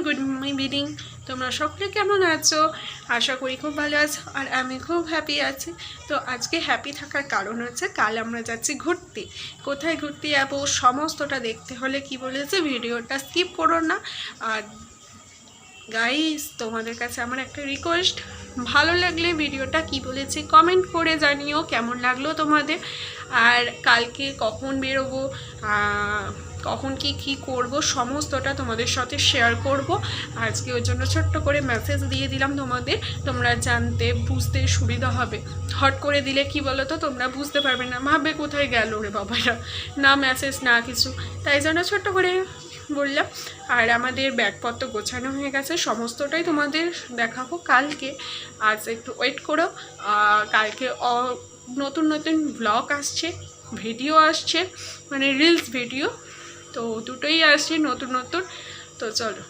Good evening. তোমরা সকলে কেমন আছো? আশা করি খুব ভালো আছো, আর আমি খুব হ্যাপি আছি। তো আজকে হ্যাপি থাকার কারণ হচ্ছে কাল আমরা যাচ্ছি ঘুরতে। কোথায় ঘুরতে যাবো সমস্তটা দেখতে হলে কি বলেছে, ভিডিওটা স্কিপ করো না। আর গাইস, তোমাদের কাছে আমার একটা রিকোয়েস্ট, ভালো লাগলে ভিডিওটা কি বলেছে কমেন্ট করে জানিও কেমন লাগলো তোমাদের। আর কালকে কখন বেরোবো, কখন কি করব সমস্তটা তোমাদের সাথে শেয়ার করব। আজকে ওর জন্য ছোট্ট করে মেসেজ দিয়ে দিলাম তোমাদের, তোমরা জানতে বুঝতে সুবিধা হবে। হট করে দিলে কি বলো তো, তোমরা বুঝতে পারবে না, ভাববে কোথায় গেল রে বাবারা, না মেসেজ না কিছু। তাই জন্য ছোট্ট করে বললাম। আর আমাদের ব্যাগপত্র গোছানো হয়ে গেছে, সমস্তটাই তোমাদের দেখাবো কালকে। আজ একটু ওয়েট করো, কালকে নতুন নতুন ব্লগ আসছে, ভিডিও আসছে, মানে রিলস ভিডিও, তো দুটোই আসছে নতুন নতুন। তো চলো।